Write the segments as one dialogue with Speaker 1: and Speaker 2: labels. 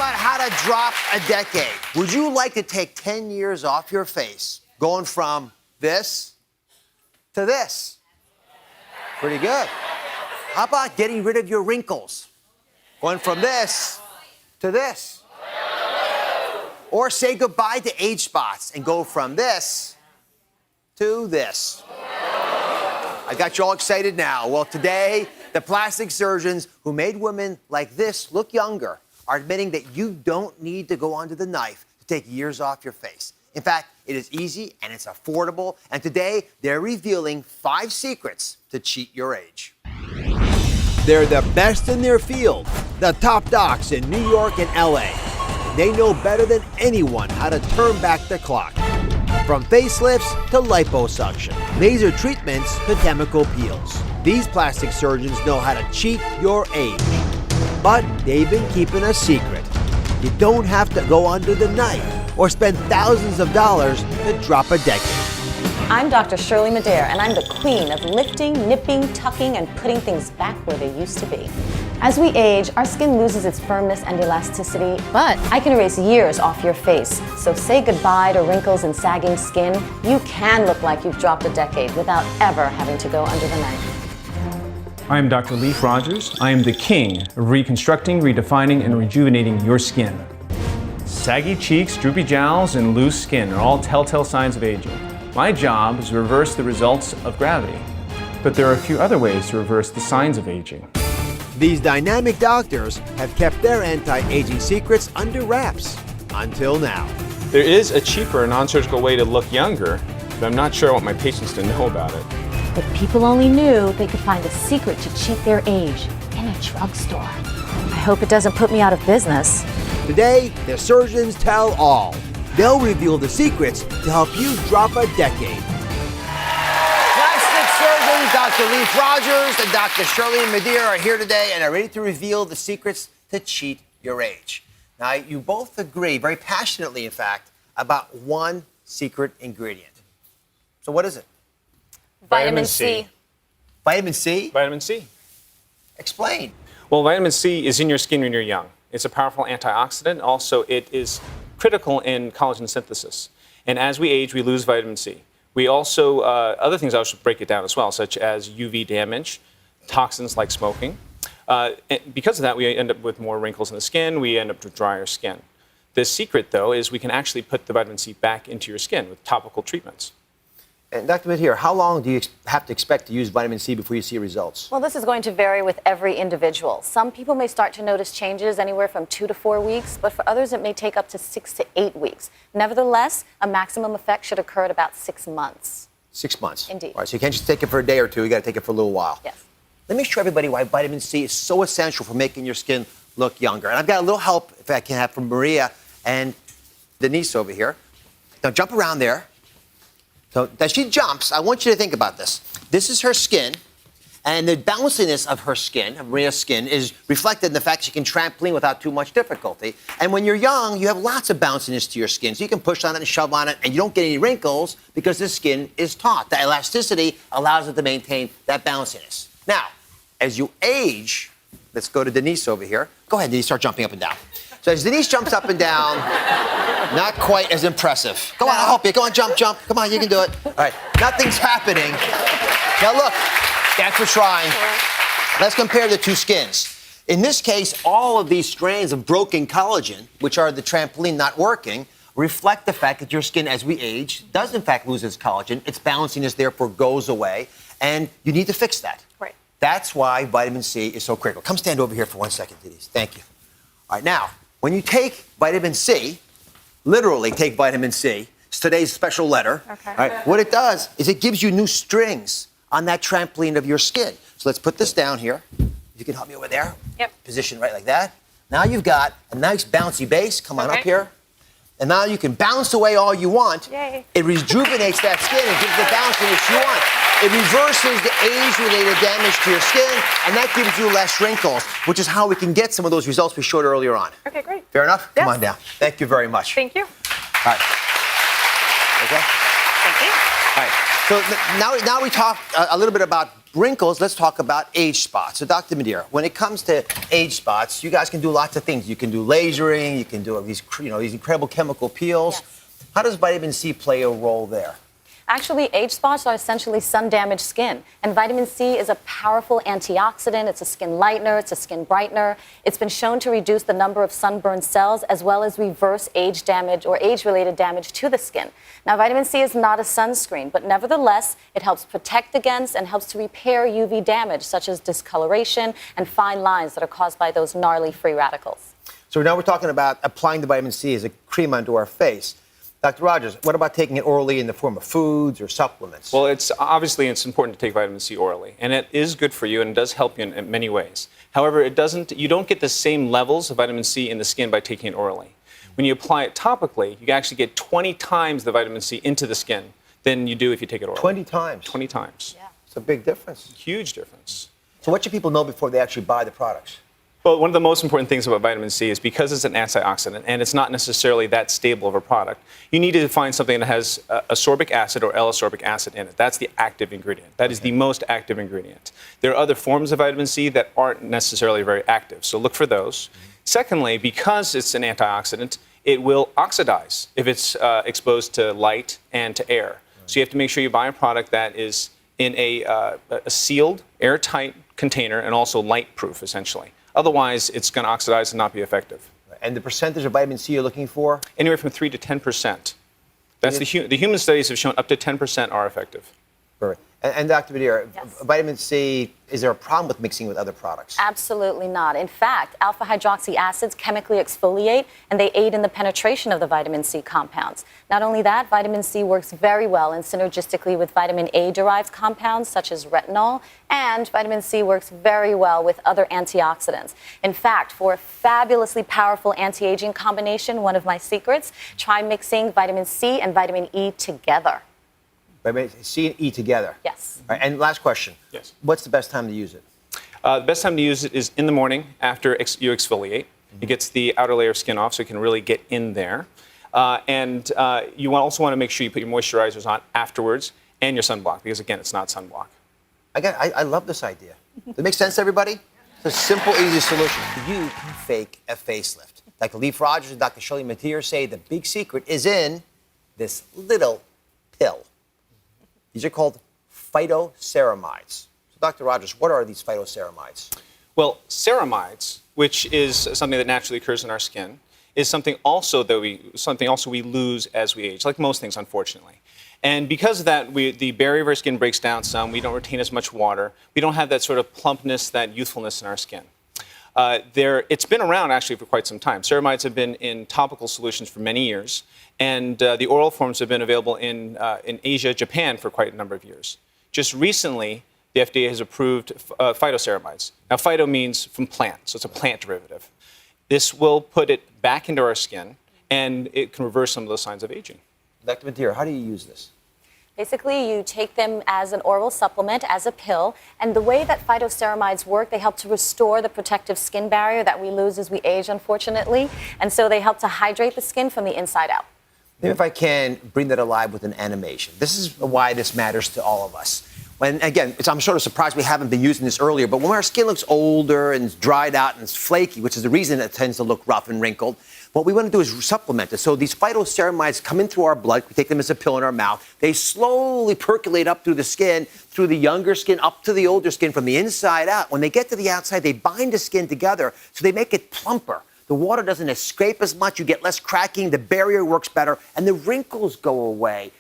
Speaker 1: about how to drop a decade. Would you like to take 10 years off your face, going from this to this? Pretty good. How about getting rid of your wrinkles, going from this to this? Or say goodbye to age spots and go from this to this. I got you all excited now. Well, today, the plastic surgeons who made women like this look younger are admitting that you don't need to go under the knife to take years off your face. In fact, it is easy and it's affordable. And today, they're revealing 5 secrets to cheat your age. They're the best in their field, the top docs in New York and LA. They know better than anyone how to turn back the clock. From facelifts to liposuction, laser treatments to chemical peels. These plastic surgeons know how to cheat your age. But they've been keeping a secret. You don't have to go under the knife or spend thousands of dollars to drop a decade.
Speaker 2: I'm Dr. Shirley Madere, and I'm the queen of lifting, nipping, tucking, and putting things back where they used to be. As we age, our skin loses its firmness and elasticity, but I can erase years off your face. So say goodbye to wrinkles and sagging skin. You can look like you've dropped a decade without ever having to go under the knife.
Speaker 3: I am Dr. Leif Rogers. I am the king of reconstructing, redefining, and rejuvenating your skin. Saggy cheeks, droopy jowls, and loose skin are all telltale signs of aging. My job is to reverse the results of gravity, but there are a few other ways to reverse the signs of aging.
Speaker 1: These dynamic doctors have kept their anti-aging secrets under wraps until now.
Speaker 3: There is a cheaper non-surgical way to look younger, but I'm not sure I want my patients to know about it.
Speaker 4: If people only knew they could find a secret to cheat their age in a drugstore. I hope it doesn't put me out of business.
Speaker 1: Today, the surgeons tell all. They'll reveal the secrets to help you drop a decade. Plastic surgeons Dr. Leif Rogers and Dr. Shirley Madere are here today and are ready to reveal the secrets to cheat your age. Now, you both agree, very passionately in fact, about one secret ingredient. So what is it?
Speaker 2: Vitamin C.
Speaker 1: Vitamin C?
Speaker 3: Vitamin C.
Speaker 1: Explain.
Speaker 3: Well, vitamin C is in your skin when you're young. It's a powerful antioxidant. Also, it is critical in collagen synthesis. And as we age, we lose vitamin C. We also, other things I should break it down as well, such as UV damage, toxins like smoking. And because of that, we end up with more wrinkles in the skin. We end up with drier skin. The secret, though, is we can actually put the vitamin C back into your skin with topical treatments.
Speaker 1: And Dr. Madere, how long do you have to expect to use vitamin C before you see results?
Speaker 2: Well, this is going to vary with every individual. Some people may start to notice changes anywhere from 2 to 4 weeks, but for others it may take up to 6 to 8 weeks. Nevertheless, a maximum effect should occur at about 6 months.
Speaker 1: 6 months?
Speaker 2: Indeed.
Speaker 1: All right, so you can't just take it for a day or two, you gotta take it for a little while.
Speaker 2: Yes.
Speaker 1: Let me show everybody why vitamin C is so essential for making your skin look younger. And I've got a little help, if I can have, from Maria and Denise over here. Now jump around there. So as she jumps, I want you to think about this. This is her skin, and the bounciness of her skin, of Maria's skin, is reflected in the fact she can trampoline without too much difficulty. And when you're young, you have lots of bounciness to your skin, so you can push on it and shove on it, and you don't get any wrinkles because the skin is taut. The elasticity allows it to maintain that bounciness. Now, as you age, let's go to Denise over here. Go ahead, Denise, start jumping up and down. So as Denise jumps up and down, not quite as impressive. Come on, I'll help you. Go on, jump. Come on, you can do it. All right, nothing's happening. Now look, thanks for trying. Let's compare the two skins. In this case, all of these strands of broken collagen, which are the trampoline not working, reflect the fact that your skin, as we age, does in fact lose its collagen. Its bounciness therefore goes away, and you need to fix that.
Speaker 2: Right.
Speaker 1: That's why vitamin C is so critical. Come stand over here for 1 second, Denise. Thank you. All right, now, when you take vitamin C, literally take vitamin C, it's today's special letter.
Speaker 2: Okay.
Speaker 1: All right, what it does is it gives you new strings on that trampoline of your skin. So let's put this down here. You can help me over there.
Speaker 2: Yep.
Speaker 1: Position right like that. Now you've got a nice bouncy base. Come on up here. And now you can bounce away all you want.
Speaker 2: Yay.
Speaker 1: It rejuvenates that skin and gives the bounciness you want. It reverses the age-related damage to your skin, and that gives you less wrinkles, which is how we can get some of those results we showed earlier on.
Speaker 2: Okay, great.
Speaker 1: Fair enough?
Speaker 2: Yes.
Speaker 1: Come on down. Thank you very much.
Speaker 2: Thank you.
Speaker 1: All right. Okay?
Speaker 2: Thank you.
Speaker 1: All right. So now we talk a little bit about wrinkles, let's talk about age spots. So, Dr. Madeira, when it comes to age spots, you guys can do lots of things. You can do lasering, you can do these incredible chemical peels.
Speaker 2: Yes.
Speaker 1: How does vitamin C play a role there?
Speaker 2: Actually, age spots are essentially sun-damaged skin, and vitamin C is a powerful antioxidant. It's a skin lightener, it's a skin brightener. It's been shown to reduce the number of sunburned cells as well as reverse age damage or age-related damage to the skin. Now, vitamin C is not a sunscreen, but nevertheless, it helps protect against and helps to repair UV damage, such as discoloration and fine lines that are caused by those gnarly free radicals.
Speaker 1: So now we're talking about applying the vitamin C as a cream onto our face. Dr. Rogers, what about taking it orally in the form of foods or supplements?
Speaker 3: Well, it's important to take vitamin C orally, and it is good for you and it does help you in many ways. However, you don't get the same levels of vitamin C in the skin by taking it orally. When you apply it topically, you actually get 20 times the vitamin C into the skin than you do if you take it orally.
Speaker 1: 20 times?
Speaker 3: 20 times.
Speaker 2: Yeah.
Speaker 1: It's a big difference.
Speaker 3: Huge difference.
Speaker 1: So what should people know before they actually buy the products?
Speaker 3: Well, one of the most important things about vitamin C is because it's an antioxidant and it's not necessarily that stable of a product, you need to find something that has ascorbic acid or L-ascorbic acid in it. That's the active ingredient. That is the most active ingredient. There are other forms of vitamin C that aren't necessarily very active, so look for those. Secondly, because it's an antioxidant, it will oxidize if it's exposed to light and to air. So you have to make sure you buy a product that is in a sealed, airtight container and also light-proof, essentially. Otherwise, it's going to oxidize and not be effective.
Speaker 1: And the percentage of vitamin C you're looking for?
Speaker 3: Anywhere from 3 to 10%. That's the human studies have shown up to 10% are effective.
Speaker 1: Perfect. And Dr. Madeira,
Speaker 2: Yes.
Speaker 1: vitamin C, is there a problem with mixing with other products?
Speaker 2: Absolutely not. In fact, alpha hydroxy acids chemically exfoliate and they aid in the penetration of the vitamin C compounds. Not only that, vitamin C works very well and synergistically with vitamin A-derived compounds such as retinol, and vitamin C works very well with other antioxidants. In fact, for a fabulously powerful anti-aging combination, one of my secrets, try mixing vitamin C and vitamin E together.
Speaker 1: Vitamin C and E together?
Speaker 2: Yes.
Speaker 1: All right, and last question.
Speaker 3: Yes.
Speaker 1: What's the best time to use it?
Speaker 3: The best time to use it is in the morning after you exfoliate. It gets the outer layer of skin off so it can really get in there. And you also want to make sure you put your moisturizers on afterwards and your sunblock because, again, it's not sunblock.
Speaker 1: I love this idea. Does it make sense to everybody? It's a simple, easy solution. You can fake a facelift. Dr. Leif Rogers and Dr. Shirley Madeira say the big secret is in this little pill. These are called phytoceramides. So, Dr. Rogers, what are these phytoceramides?
Speaker 3: Well, ceramides, which is something that naturally occurs in our skin, is something also we lose as we age, like most things, unfortunately. And because of that, the barrier of our skin breaks down some. We don't retain as much water. We don't have that sort of plumpness, that youthfulness in our skin. It's been around actually for quite some time. Ceramides have been in topical solutions for many years, and the oral forms have been available in Asia, Japan for quite a number of years. Just recently, the FDA has approved phytoceramides. Now, phyto means from plant, so it's a plant derivative. This will put it back into our skin, and it can reverse some of those signs of aging.
Speaker 1: Dr. Madeira, how do you use this?
Speaker 2: Basically, you take them as an oral supplement, as a pill, and the way that phytoceramides work, they help to restore the protective skin barrier that we lose as we age, unfortunately, and so they help to hydrate the skin from the inside out.
Speaker 1: Maybe if I can bring that alive with an animation. This is why this matters to all of us. When, again, I'm sort of surprised we haven't been using this earlier, but when our skin looks older and it's dried out and it's flaky, which is the reason it tends to look rough and wrinkled, what we want to do is supplement it. So these phytoceramides come in through our blood. We take them as a pill in our mouth. They slowly percolate up through the skin, through the younger skin, up to the older skin, from the inside out. When they get to the outside, they bind the skin together, so they make it plumper. The water doesn't escape as much. You get less cracking. The barrier works better, and the wrinkles go away.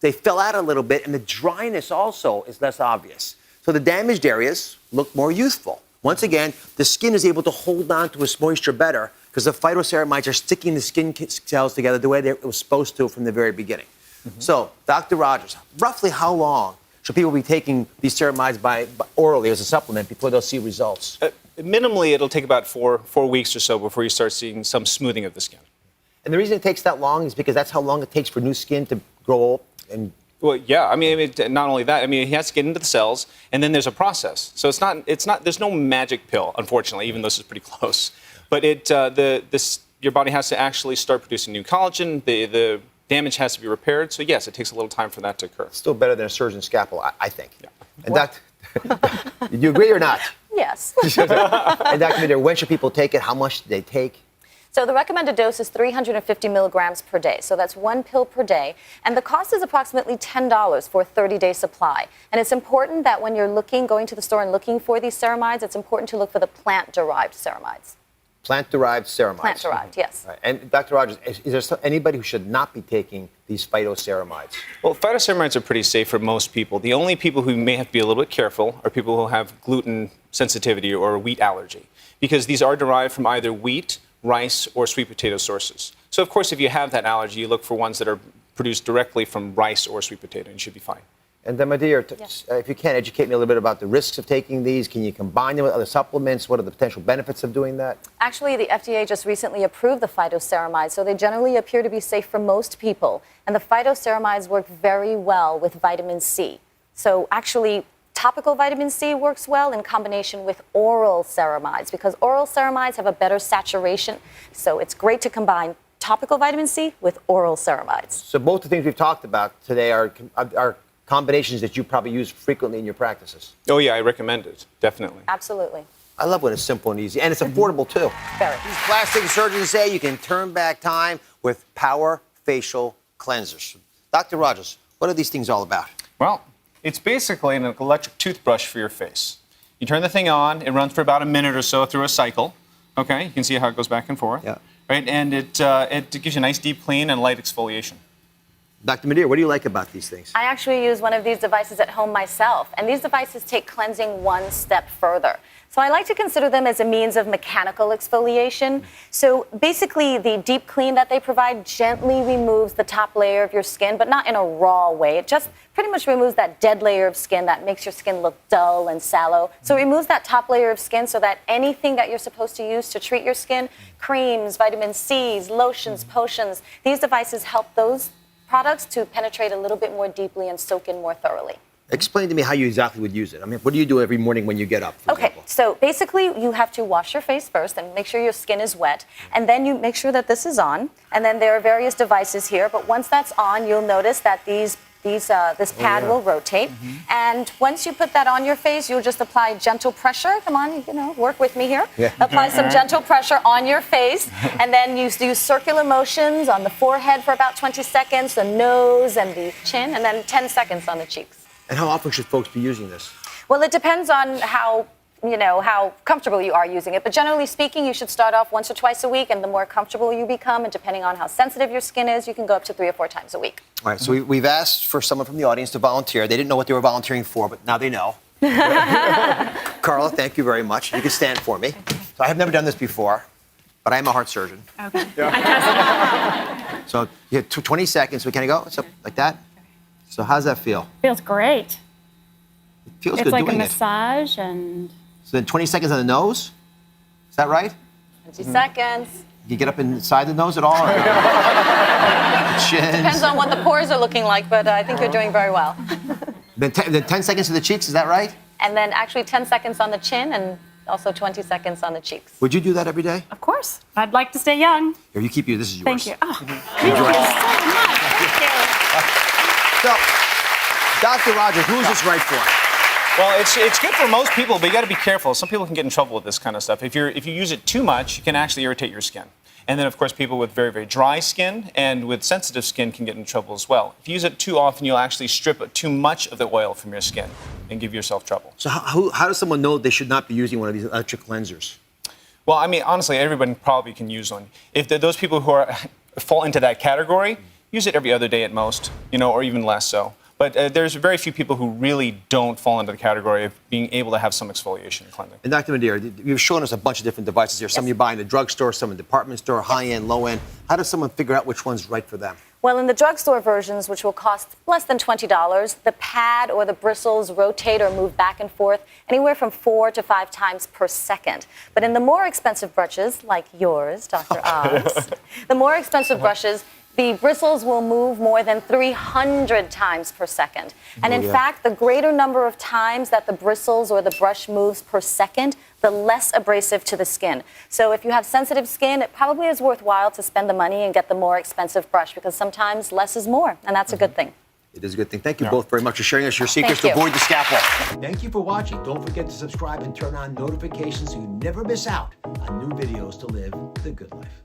Speaker 1: They fill out a little bit, and the dryness also is less obvious. So the damaged areas look more youthful. Once again, the skin is able to hold on to its moisture better because the phytoceramides are sticking the skin cells together the way it was supposed to from the very beginning. Mm-hmm. So, Dr. Rogers, roughly how long should people be taking these ceramides orally as a supplement before they'll see results?
Speaker 3: Minimally, it'll take about four weeks or so before you start seeing some smoothing of the skin.
Speaker 1: And the reason it takes that long is because that's how long it takes for new skin to grow and...
Speaker 3: Well, yeah. I mean, not only that. I mean, he has to get into the cells, and then there's a process. So it's not. There's no magic pill, unfortunately, even though this is pretty close. But your body has to actually start producing new collagen. The damage has to be repaired. So yes, it takes a little time for that to occur.
Speaker 1: Still better than a surgeon's scalpel, I think.
Speaker 3: Yeah.
Speaker 1: And Do you agree or not?
Speaker 2: Yes.
Speaker 1: And Dr. Madera, when should people take it? How much do they take?
Speaker 2: So the recommended dose is 350 milligrams per day. So that's 1 pill per day. And the cost is approximately $10 for a 30-day supply. And it's important that when you're going to the store and looking for these ceramides, it's important to look for the plant-derived ceramides.
Speaker 1: Plant-derived ceramides.
Speaker 2: Plant-derived, yes.
Speaker 1: Right. And Dr. Rogers, is there anybody who should not be taking these phytoceramides?
Speaker 3: Well, phytoceramides are pretty safe for most people. The only people who may have to be a little bit careful are people who have gluten sensitivity or wheat allergy, because these are derived from either wheat, rice, or sweet potato sources. So, of course, if you have that allergy, you look for ones that are produced directly from rice or sweet potato, and you should be fine.
Speaker 1: And then, Madera,
Speaker 2: Yes.
Speaker 1: if you can, educate me a little bit about the risks of taking these. Can you combine them with other supplements? What are the potential benefits of doing that?
Speaker 2: Actually, the FDA just recently approved the phytoceramides, so they generally appear to be safe for most people. And the phytoceramides work very well with vitamin C. So actually, topical vitamin C works well in combination with oral ceramides, because oral ceramides have a better saturation. So it's great to combine topical vitamin C with oral ceramides.
Speaker 1: So both the things we've talked about today are combinations that you probably use frequently in your practices.
Speaker 3: Oh, yeah, I recommend it, definitely.
Speaker 2: Absolutely.
Speaker 1: I love when it's simple and easy, and it's affordable too.
Speaker 2: Very.
Speaker 1: These plastic surgeons say you can turn back time with Power Facial Cleansers. Dr. Rogers, what are these things all about?
Speaker 3: Well, it's basically an electric toothbrush for your face. You turn the thing on, it runs for about a minute or so through a cycle. Okay, you can see how it goes back and forth.
Speaker 1: Yeah.
Speaker 3: Right, and it gives you a nice deep clean and light exfoliation.
Speaker 1: Dr. Madera, what do you like about these things?
Speaker 2: I actually use one of these devices at home myself, and these devices take cleansing one step further. So I like to consider them as a means of mechanical exfoliation. So basically, the deep clean that they provide gently removes the top layer of your skin, but not in a raw way. It just pretty much removes that dead layer of skin that makes your skin look dull and sallow. So it removes that top layer of skin so that anything that you're supposed to use to treat your skin, creams, vitamin C's, lotions, potions, these devices help those products to penetrate a little bit more deeply and soak in more thoroughly.
Speaker 1: Explain to me how you exactly would use it. I mean, what do you do every morning when you get up, for
Speaker 2: Okay,
Speaker 1: example?
Speaker 2: so basically you have to wash your face first and make sure your skin is wet, and then you make sure that this is on, and then there are various devices here, but once that's on, you'll notice that this pad will rotate, and once you put that on your face, you'll just apply gentle pressure. Come on, work with me here.
Speaker 1: Yeah.
Speaker 2: Apply some gentle pressure on your face, and then you do circular motions on the forehead for about 20 seconds, the nose and the chin, and then 10 seconds on the cheeks.
Speaker 1: And how often should folks be using this?
Speaker 2: Well, it depends on how comfortable you are using it. But generally speaking, you should start off once or twice a week, and the more comfortable you become, and depending on how sensitive your skin is, you can go up to 3 or 4 times a week.
Speaker 1: All right, so we've asked for someone from the audience to volunteer. They didn't know what they were volunteering for, but now they know. Carla, thank you very much. You can stand for me. So I have never done this before, but I am a heart surgeon.
Speaker 5: Okay.
Speaker 1: So you have 20 seconds. So can I go? So like that? So how's that feel?
Speaker 5: Feels great.
Speaker 1: It feels
Speaker 5: It's
Speaker 1: good
Speaker 5: like a
Speaker 1: doing it.
Speaker 5: massage and
Speaker 1: So then 20 seconds on the nose? Is that right?
Speaker 2: 20 seconds.
Speaker 1: You get up inside the nose at all? Or Chins?
Speaker 2: Depends on what the pores are looking like, but I think you're doing very well.
Speaker 1: Then 10 seconds to the cheeks, is that right?
Speaker 2: And then actually 10 seconds on the chin and also 20 seconds on the cheeks.
Speaker 1: Would you do that every day?
Speaker 5: of course, I'd like to stay young.
Speaker 1: Here, you keep you. This is yours.
Speaker 5: Thank you. Oh,
Speaker 1: Enjoy.
Speaker 5: so much. Thank you.
Speaker 1: So, Dr. Rogers, who is this right for?
Speaker 3: Well, it's good for most people, but you got to be careful. Some people can get in trouble with this kind of stuff. If you use it too much, you can actually irritate your skin. And then, of course, people with very, very dry skin and with sensitive skin can get in trouble as well. If you use it too often, you'll actually strip too much of the oil from your skin and give yourself trouble.
Speaker 1: So how does someone know they should not be using one of these electric cleansers?
Speaker 3: Well, I mean, honestly, everybody probably can use one. If those people who fall into that category, use it every other day at most, or even less so. But there's very few people who really don't fall into the category of being able to have some exfoliation and cleansing.
Speaker 1: And Dr. Madera, you've shown us a bunch of different devices here. Some you buy in the drugstore, some in the department store, high-end, low-end. How does someone figure out which one's right for them?
Speaker 2: Well, in the drugstore versions, which will cost less than $20, the pad or the bristles rotate or move back and forth anywhere from 4 to 5 times per second. But in the more expensive brushes, like yours, Dr. Oz, the more expensive brushes, the bristles will move more than 300 times per second. And in fact, the greater number of times that the bristles or the brush moves per second, the less abrasive to the skin. So if you have sensitive skin, it probably is worthwhile to spend the money and get the more expensive brush, because sometimes less is more, and that's a good thing.
Speaker 1: It is a good thing. Thank you both very much for sharing us your secrets
Speaker 2: Thank
Speaker 1: to
Speaker 2: you.
Speaker 1: avoid the scalpel.
Speaker 6: Thank you for watching. Don't forget to subscribe and turn on notifications so you never miss out on new videos to live the good life.